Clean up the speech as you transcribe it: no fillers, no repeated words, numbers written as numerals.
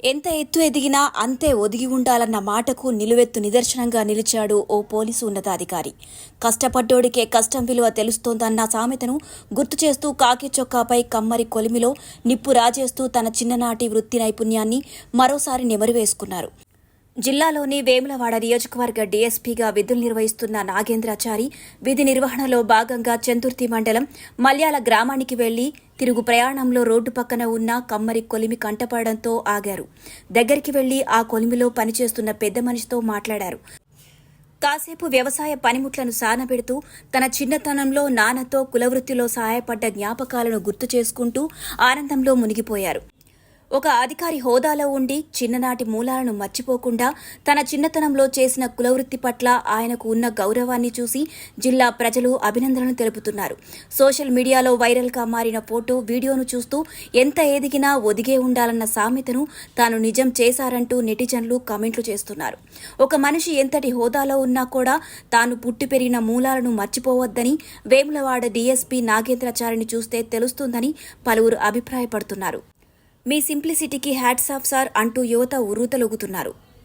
ఎంత ఎత్తు ఎదిగినా అంతే ఒదిగి ఉండాలన్న మాటకు నిలువెత్తు నిదర్శనంగా నిలిచాడు ఓ పోలీసు ఉన్నతాధికారి. కష్టపడ్డోడికే కష్టం విలువ తెలుస్తోందన్న సామెతను గుర్తు చేస్తూ కాకి చొక్కాపై కమ్మరి కొలిమిలో నిప్పు రాజేస్తూ తన చిన్ననాటి వృత్తి నైపుణ్యాన్ని మరోసారి నెమరువేసుకున్నారు. జిల్లాలోని వేములవాడ నియోజకవర్గ డీఎస్పీగా విధులు నిర్వహిస్తున్న నాగేంద్రాచారి విధి నిర్వహణలో భాగంగా చందుర్తి మండలం మల్యాల గ్రామానికి వెళ్లి తిరుగు ప్రయాణంలో రోడ్డు పక్కన ఉన్న కమ్మరి కొలిమి కంటపడడంతో ఆగారు. దగ్గరికి వెళ్లి ఆ కొలిమిలో పనిచేస్తున్న పెద్ద మనిషితో మాట్లాడారు. కాసేపు వ్యవసాయ పనిముట్లను సానబెడుతూ తన చిన్నతనంలో నాన్నతో కులవృత్తిలో సహాయపడ్డ జ్ఞాపకాలను గుర్తు చేసుకుంటూ ఆనందంలో మునిగిపోయారు. ఒక అధికారి హోదాలో ఉండి చిన్ననాటి మూలాలను మర్చిపోకుండా తన చిన్నతనంలో చేసిన కులవృత్తి పట్ల ఆయనకు ఉన్న గౌరవాన్ని చూసి జిల్లా ప్రజలు అభినందనలు తెలుపుతున్నారు. సోషల్ మీడియాలో వైరల్గా మారిన ఫోటో, వీడియోను చూస్తూ ఎంత ఎదిగినా ఒదిగే ఉండాలన్న సామెతను తాను నిజం చేశారంటూ నెటిజన్లు కామెంట్లు చేస్తున్నారు. ఒక మనిషి ఎంతటి హోదాలో ఉన్నా కూడా తాను పుట్టి పెరిగిన మూలాలను మర్చిపోవద్దని వేములవాడ డీఎస్పీ నాగేంద్రాచారిని చూస్తే తెలుస్తుందని పలువురు అభిప్రాయపడుతున్నారు. మీ సింప్లిసిటీకి హ్యాట్స్ ఆఫ్ సార్ అంటూ యువత ఉర్రూతలొగుతున్నారు.